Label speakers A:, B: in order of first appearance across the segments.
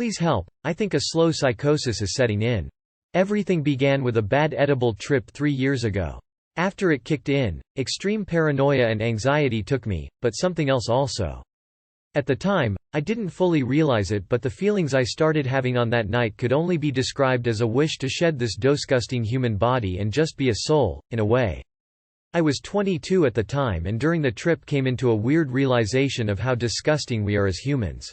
A: Please help, I think a slow psychosis is setting in. Everything began with a bad edible trip 3 years ago. After it kicked in, extreme paranoia and anxiety took me, but something else also. At the time, I didn't fully realize it, but the feelings I started having on that night could only be described as a wish to shed this disgusting human body and just be a soul, in a way. I was 22 at the time, and during the trip came into a weird realization of how disgusting we are as humans.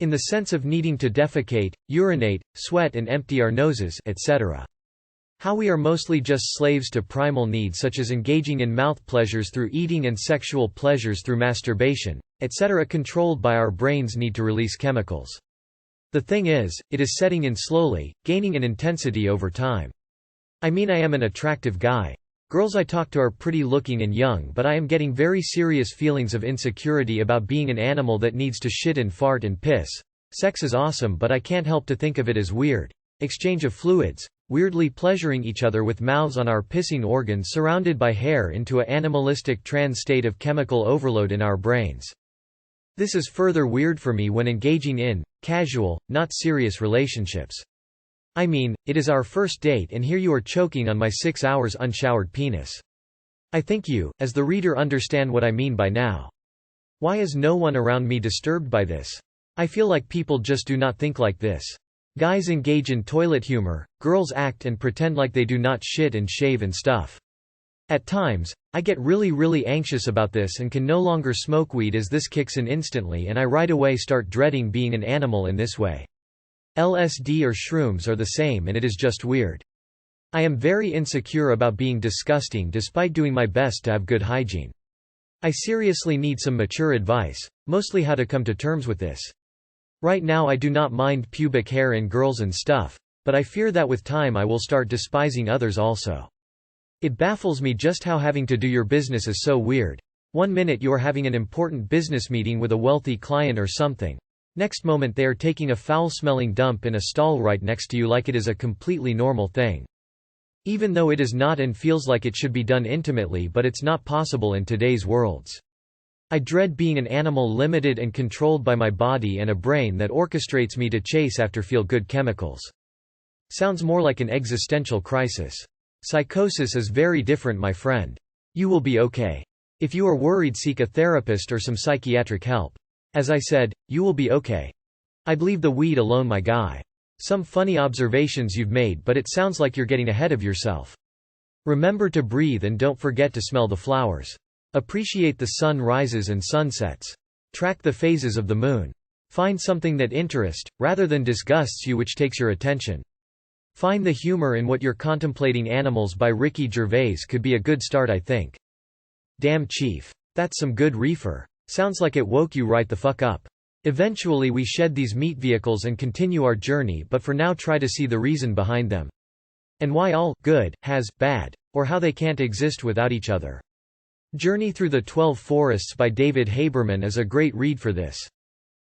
A: In the sense of needing to defecate, urinate, sweat and empty our noses, etc. How we are mostly just slaves to primal needs such as engaging in mouth pleasures through eating and sexual pleasures through masturbation, etc., controlled by our brains need to release chemicals. The thing is, it is setting in slowly, gaining in intensity over time. I mean, I am an attractive guy. Girls I talk to are pretty looking and young, but I am getting very serious feelings of insecurity about being an animal that needs to shit and fart and piss. Sex is awesome, but I can't help to think of it as weird. Exchange of fluids, weirdly pleasuring each other with mouths on our pissing organs surrounded by hair into a animalistic trans state of chemical overload in our brains. This is further weird for me when engaging in casual, not serious relationships. I mean, it is our first date and here you are choking on my 6 hours unshowered penis. I think you, as the reader, understand what I mean by now. Why is no one around me disturbed by this? I feel like people just do not think like this. Guys engage in toilet humor, girls act and pretend like they do not shit and shave and stuff. At times, I get really anxious about this and can no longer smoke weed as this kicks in instantly, and I right away start dreading being an animal in this way. LSD or shrooms are the same, and it is just weird. I am very insecure about being disgusting despite doing my best to have good hygiene. I seriously need some mature advice, mostly how to come to terms with this. Right now I do not mind pubic hair in girls and stuff, but I fear that with time I will start despising others also. It baffles me just how having to do your business is so weird. One minute you are having an important business meeting with a wealthy client or something. Next moment they are taking a foul-smelling dump in a stall right next to you like it is a completely normal thing. Even though it is not and feels like it should be done intimately, but it's not possible in today's worlds. I dread being an animal limited and controlled by my body and a brain that orchestrates me to chase after feel-good chemicals. Sounds more like an existential crisis. Psychosis is very different, my friend. You will be okay. If you are worried, seek a therapist or some psychiatric help. As I said, you will be okay. I believe the weed alone, my guy. Some funny observations you've made, but it sounds like you're getting ahead of yourself. Remember to breathe and don't forget to smell the flowers. Appreciate the sun rises and sunsets. Track the phases of the moon. Find something that interests, rather than disgusts you, which takes your attention. Find the humor in what you're contemplating. Animals by Ricky Gervais could be a good start, I think. Damn, Chief. That's some good reefer. Sounds like it woke you right the fuck up. Eventually we shed these meat vehicles and continue our journey, but for now try to see the reason behind them. And why all good has bad, or how they can't exist without each other. Journey Through the 12 Forests by David Haberman is a great read for this.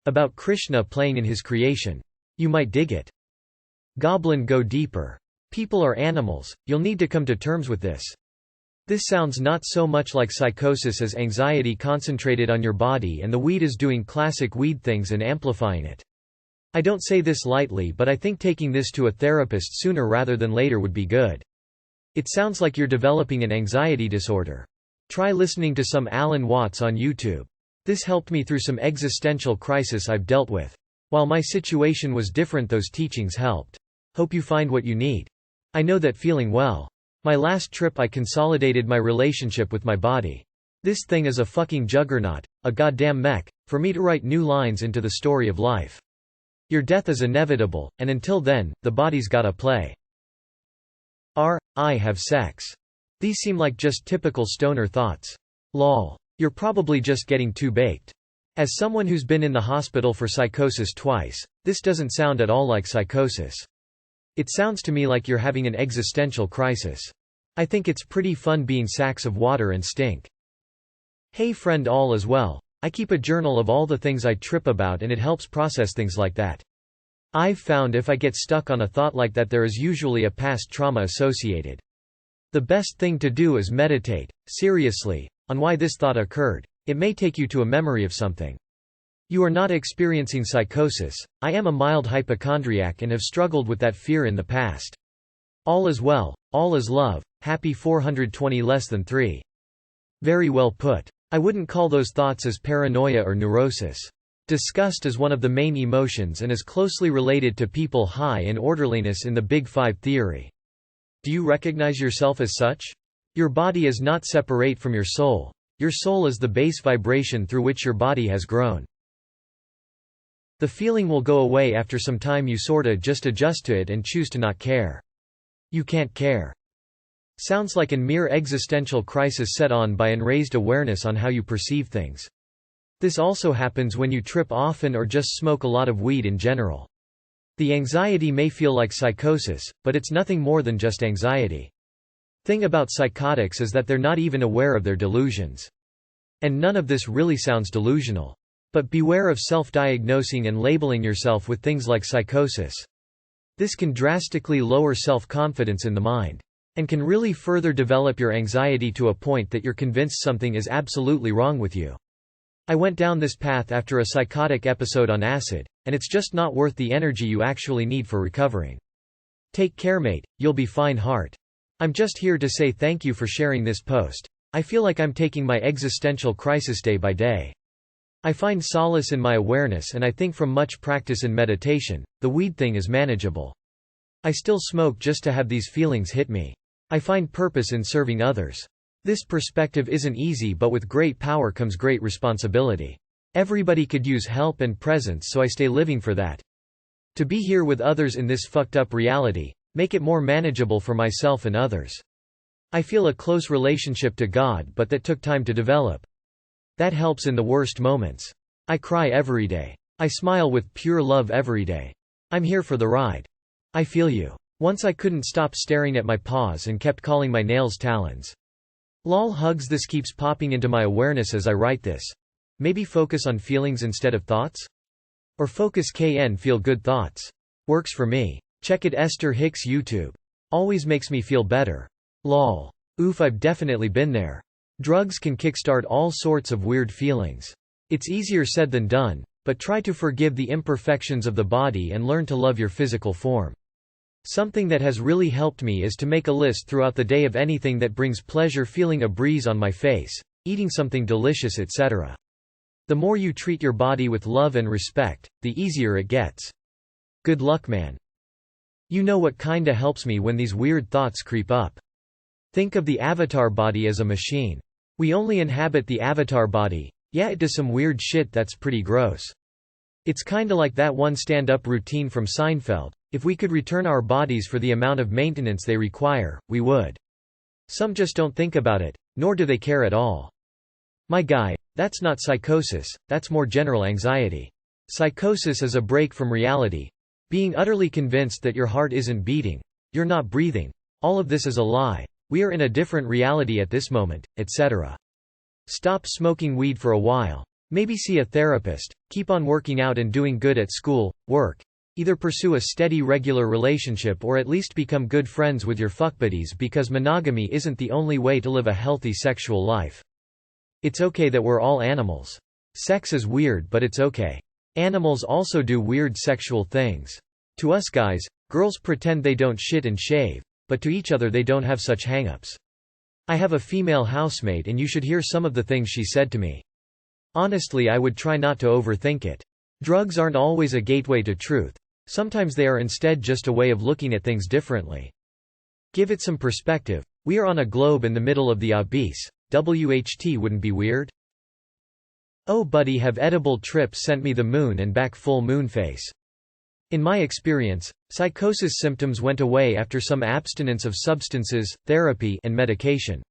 A: About Krishna playing in his creation. You might dig it. Goblin Go Deeper. People are animals, you'll need to come to terms with this. This sounds not so much like psychosis as anxiety concentrated on your body, and the weed is doing classic weed things and amplifying it. I don't say this lightly, but I think taking this to a therapist sooner rather than later would be good. It sounds like you're developing an anxiety disorder. Try listening to some Alan Watts on YouTube. This helped me through some existential crisis I've dealt with. While my situation was different, those teachings helped. Hope you find what you need. I know that feeling well. My last trip I consolidated my relationship with my body. This thing is a fucking juggernaut, a goddamn mech, for me to write new lines into the story of life. Your death is inevitable, and until then, the body's gotta play. I have sex. These seem like just typical stoner thoughts. Lol. You're probably just getting too baked. As someone who's been in the hospital for psychosis twice, this doesn't sound at all like psychosis. It sounds to me like you're having an existential crisis. I think it's pretty fun being sacks of water and stink. Hey friend, all is well. I keep a journal of all the things I trip about, and it helps process things like that. I've found if I get stuck on a thought like that, there is usually a past trauma associated. The best thing to do is meditate, seriously, on why this thought occurred. It may take you to a memory of something. You are not experiencing psychosis. I am a mild hypochondriac and have struggled with that fear in the past. All is well, all is love, happy 420 3. Very well put. I wouldn't call those thoughts as paranoia or neurosis. Disgust is one of the main emotions and is closely related to people high in orderliness in the Big Five theory. Do you recognize yourself as such? Your body is not separate from your soul. Your soul is the base vibration through which your body has grown. The feeling will go away after some time. You sorta just adjust to it and choose to not care. You can't care. Sounds like an mere existential crisis set on by an raised awareness on how you perceive things. This also happens when you trip often or just smoke a lot of weed in general. The anxiety may feel like psychosis, but it's nothing more than just anxiety. Thing about psychotics is that they're not even aware of their delusions. And none of this really sounds delusional. But beware of self-diagnosing and labeling yourself with things like psychosis. This can drastically lower self-confidence in the mind. And can really further develop your anxiety to a point that you're convinced something is absolutely wrong with you. I went down this path after a psychotic episode on acid, and it's just not worth the energy you actually need for recovering. Take care, mate, you'll be fine, heart. I'm just here to say thank you for sharing this post. I feel like I'm taking my existential crisis day by day. I find solace in my awareness, and I think from much practice in meditation, the weed thing is manageable. I still smoke just to have these feelings hit me. I find purpose in serving others. This perspective isn't easy, but with great power comes great responsibility. Everybody could use help and presence, so I stay living for that. To be here with others in this fucked up reality, make it more manageable for myself and others. I feel a close relationship to God, but that took time to develop. That helps in the worst moments. I cry every day. I smile with pure love every day. I'm here for the ride. I feel you. Once I couldn't stop staring at my paws and kept calling my nails talons. Lol hugs. This keeps popping into my awareness as I write this. Maybe focus on feelings instead of thoughts? Or focus KN feel good thoughts. Works for me. Check it Esther Hicks YouTube. Always makes me feel better. Lol. Oof, I've definitely been there. Drugs can kickstart all sorts of weird feelings. It's easier said than done, but try to forgive the imperfections of the body and learn to love your physical form. Something that has really helped me is to make a list throughout the day of anything that brings pleasure, feeling a breeze on my face, eating something delicious, etc. The more you treat your body with love and respect, the easier it gets. Good luck, man. You know what kinda helps me when these weird thoughts creep up? Think of the avatar body as a machine. We only inhabit the avatar body. Yeah, it does some weird shit that's pretty gross. It's kinda like that one stand-up routine from Seinfeld. If we could return our bodies for the amount of maintenance they require, we would. Some just don't think about it, nor do they care at all. My guy, that's not psychosis, that's more general anxiety. Psychosis is a break from reality. Being utterly convinced that your heart isn't beating, you're not breathing, all of this is a lie. We are in a different reality at this moment, etc. Stop smoking weed for a while. Maybe see a therapist, keep on working out and doing good at school, work. Either pursue a steady regular relationship or at least become good friends with your fuckbuddies, because monogamy isn't the only way to live a healthy sexual life. It's okay that we're all animals. Sex is weird, but it's okay. Animals also do weird sexual things. To us guys, girls pretend they don't shit and shave, but to each other they don't have such hang-ups. I have a female housemate and you should hear some of the things she said to me. Honestly, I would try not to overthink it. Drugs aren't always a gateway to truth. Sometimes they are instead just a way of looking at things differently. Give it some perspective. We are on a globe in the middle of the abyss. WHT wouldn't be weird? Oh buddy, have edible trips sent me the moon and back full moon face. In my experience, psychosis symptoms went away after some abstinence of substances, therapy, and medication.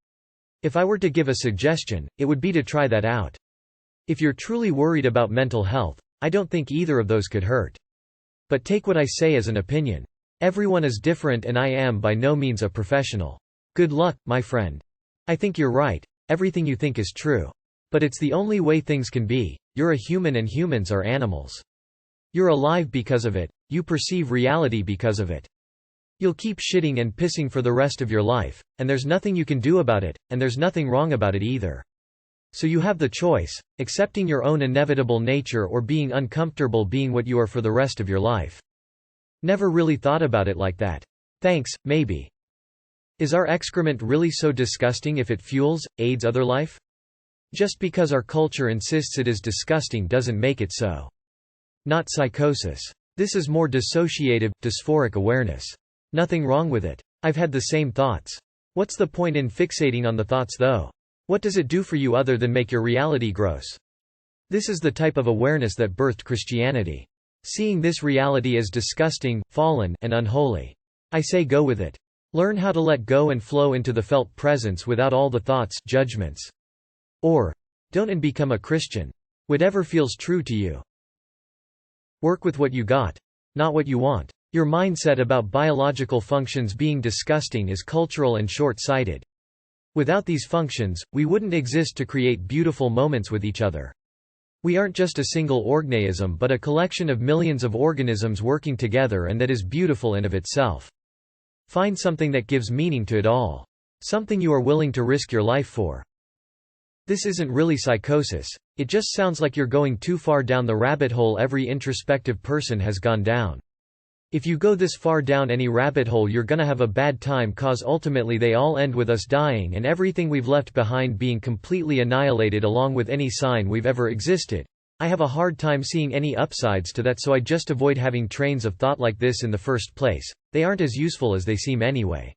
A: If I were to give a suggestion, it would be to try that out. If you're truly worried about mental health, I don't think either of those could hurt. But take what I say as an opinion. Everyone is different and I am by no means a professional. Good luck, my friend. I think you're right, everything you think is true. But it's the only way things can be. You're a human and humans are animals. You're alive because of it, you perceive reality because of it. You'll keep shitting and pissing for the rest of your life, and there's nothing you can do about it, and there's nothing wrong about it either. So you have the choice, accepting your own inevitable nature or being uncomfortable being what you are for the rest of your life. Never really thought about it like that. Thanks, maybe. Is our excrement really so disgusting if it fuels, aids other life? Just because our culture insists it is disgusting doesn't make it so. Not psychosis. This is more dissociative, dysphoric awareness. Nothing wrong with it. I've had the same thoughts. What's the point in fixating on the thoughts though? What does it do for you other than make your reality gross? This is the type of awareness that birthed Christianity. Seeing this reality as disgusting, fallen, and unholy. I say go with it. Learn how to let go and flow into the felt presence without all the thoughts, judgments. Or, don't and become a Christian. Whatever feels true to you. Work with what you got, not what you want. Your mindset about biological functions being disgusting is cultural and short-sighted. Without these functions, we wouldn't exist to create beautiful moments with each other. We aren't just a single organism but a collection of millions of organisms working together, and that is beautiful in of itself. Find something that gives meaning to it all. Something you are willing to risk your life for. This isn't really psychosis, it just sounds like you're going too far down the rabbit hole every introspective person has gone down. If you go this far down any rabbit hole you're gonna have a bad time, cause ultimately they all end with us dying and everything we've left behind being completely annihilated along with any sign we've ever existed. I have a hard time seeing any upsides to that, so I just avoid having trains of thought like this in the first place. They aren't as useful as they seem anyway.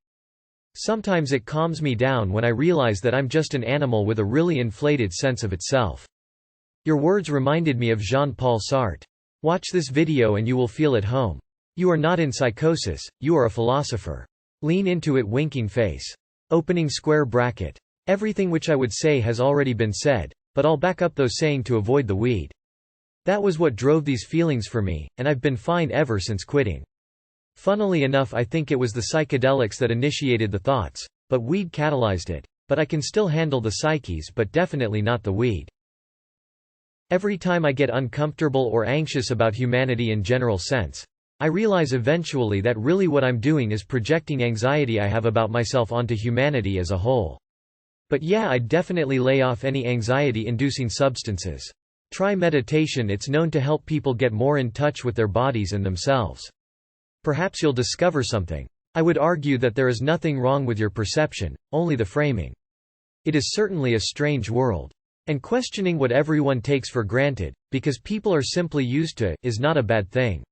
A: Sometimes it calms me down when I realize that I'm just an animal with a really inflated sense of itself. Your words reminded me of Jean-Paul Sartre. Watch this video and you will feel at home. You are not in psychosis, you are a philosopher. Lean into it, winking face. Opening square bracket. Everything which I would say has already been said, but I'll back up those saying to avoid the weed. That was what drove these feelings for me, and I've been fine ever since quitting. Funnily enough, I think it was the psychedelics that initiated the thoughts, but weed catalyzed it. But I can still handle the psyches, but definitely not the weed. Every time I get uncomfortable or anxious about humanity in general sense, I realize eventually that really what I'm doing is projecting anxiety I have about myself onto humanity as a whole. But yeah, I'd definitely lay off any anxiety-inducing substances. Try meditation, it's known to help people get more in touch with their bodies and themselves. Perhaps you'll discover something. I would argue that there is nothing wrong with your perception, only the framing. It is certainly a strange world. And questioning what everyone takes for granted, because people are simply used to, is not a bad thing.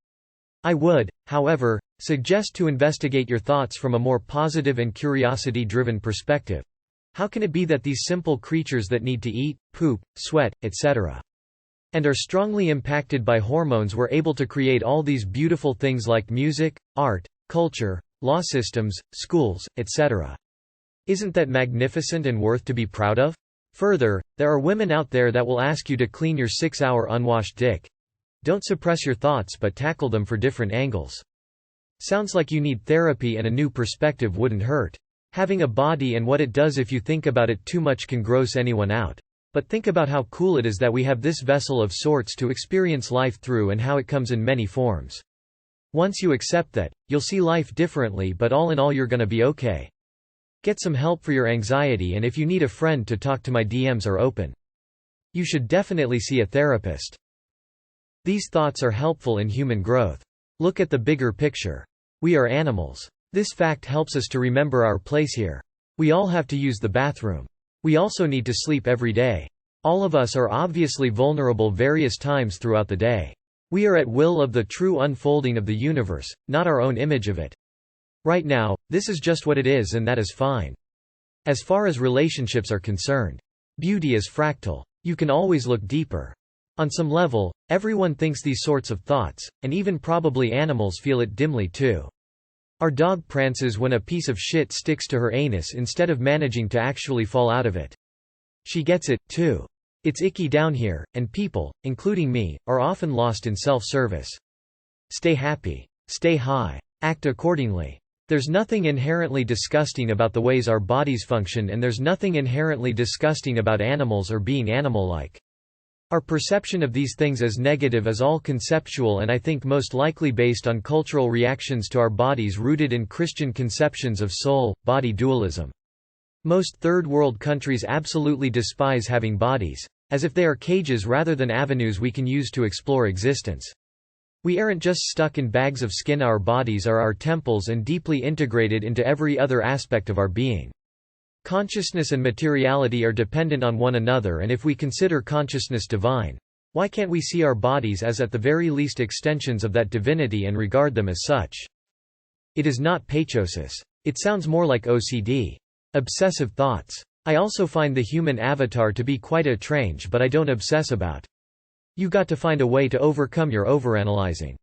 A: I would, however, suggest to investigate your thoughts from a more positive and curiosity-driven perspective. How can it be that these simple creatures that need to eat, poop, sweat, etc., and are strongly impacted by hormones were able to create all these beautiful things like music, art, culture, law systems, schools, etc.? Isn't that magnificent and worth to be proud of? Further, there are women out there that will ask you to clean your 6-hour unwashed dick. Don't suppress your thoughts but tackle them for different angles. Sounds like you need therapy, and a new perspective wouldn't hurt. Having a body and what it does if you think about it too much can gross anyone out. But think about how cool it is that we have this vessel of sorts to experience life through, and how it comes in many forms. Once you accept that, you'll see life differently, but all in all you're gonna be okay. Get some help for your anxiety, and if you need a friend to talk to, my DMs are open. You should definitely see a therapist. These thoughts are helpful in human growth. Look at the bigger picture. We are animals. This fact helps us to remember our place here. We all have to use the bathroom. We also need to sleep every day. All of us are obviously vulnerable various times throughout the day. We are at will of the true unfolding of the universe, not our own image of it. Right now, this is just what it is, and that is fine. As far as relationships are concerned, beauty is fractal. You can always look deeper. On some level, everyone thinks these sorts of thoughts, and even probably animals feel it dimly too. Our dog prances when a piece of shit sticks to her anus instead of managing to actually fall out of it. She gets it, too. It's icky down here, and people, including me, are often lost in self-service. Stay happy. Stay high. Act accordingly. There's nothing inherently disgusting about the ways our bodies function, and there's nothing inherently disgusting about animals or being animal-like. Our perception of these things as negative is all conceptual, and I think most likely based on cultural reactions to our bodies rooted in Christian conceptions of soul-body dualism. Most third-world countries absolutely despise having bodies, as if they are cages rather than avenues we can use to explore existence. We aren't just stuck in bags of skin, our bodies are our temples and deeply integrated into every other aspect of our being. Consciousness and materiality are dependent on one another, and if we consider consciousness divine, why can't we see our bodies as at the very least extensions of that divinity and regard them as such? It is not psychosis. It sounds more like OCD. Obsessive thoughts. I also find the human avatar to be quite a strange, but I don't obsess about. You got to find a way to overcome your overanalyzing.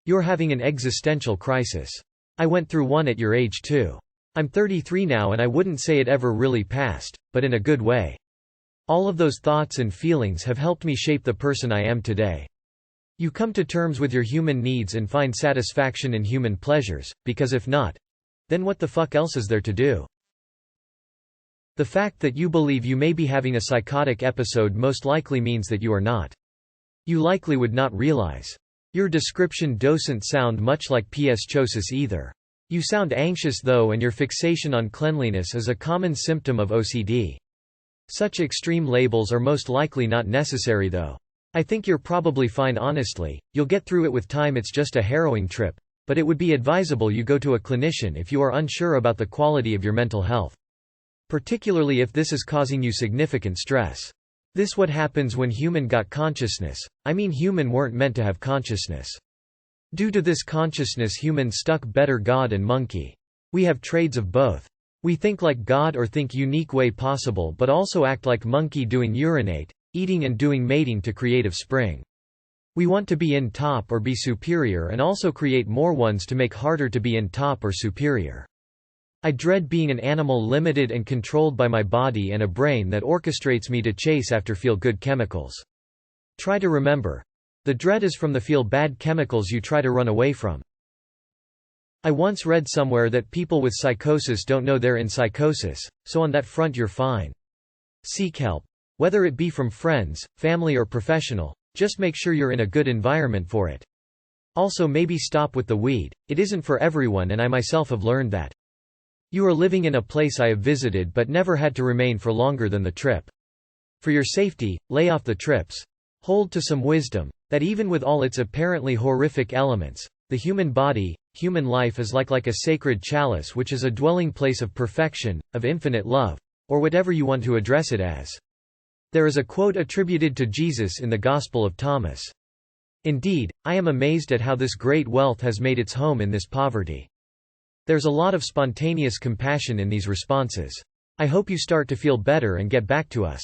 A: You're having an existential crisis. I went through one at your age too. I'm 33 now and I wouldn't say it ever really passed, but in a good way. All of those thoughts and feelings have helped me shape the person I am today. You come to terms with your human needs and find satisfaction in human pleasures, because if not, then what the fuck else is there to do? The fact that you believe you may be having a psychotic episode most likely means that you are not. You likely would not realize. Your description doesn't sound much like psychosis either. You sound anxious though, and your fixation on cleanliness is a common symptom of OCD. Such extreme labels are most likely not necessary though. I think you're probably fine, honestly. You'll get through it with time. It's just a harrowing trip, but it would be advisable you go to a clinician if you are unsure about the quality of your mental health. Particularly if this is causing you significant stress. This what happens when human got consciousness. I mean, human weren't meant to have consciousness. Due to this consciousness, human stuck better God and monkey. We have trades of both. We think like God or think unique way possible, but also act like monkey doing urinate, eating and doing mating to creative spring. We want to be in top or be superior and also create more ones to make harder to be in top or superior. I dread being an animal limited and controlled by my body and a brain that orchestrates me to chase after feel-good chemicals. Try to remember. The dread is from the feel-bad chemicals you try to run away from. I once read somewhere that people with psychosis don't know they're in psychosis, so on that front you're fine. Seek help. Whether it be from friends, family or professional, just make sure you're in a good environment for it. Also, maybe stop with the weed. It isn't for everyone, and I myself have learned that. You are living in a place I have visited but never had to remain for longer than the trip. For your safety, lay off the trips. Hold to some wisdom, that even with all its apparently horrific elements, the human body, human life is like a sacred chalice which is a dwelling place of perfection, of infinite love, or whatever you want to address it as. There is a quote attributed to Jesus in the Gospel of Thomas. Indeed, I am amazed at how this great wealth has made its home in this poverty. There's a lot of spontaneous compassion in these responses. I hope you start to feel better and get back to us.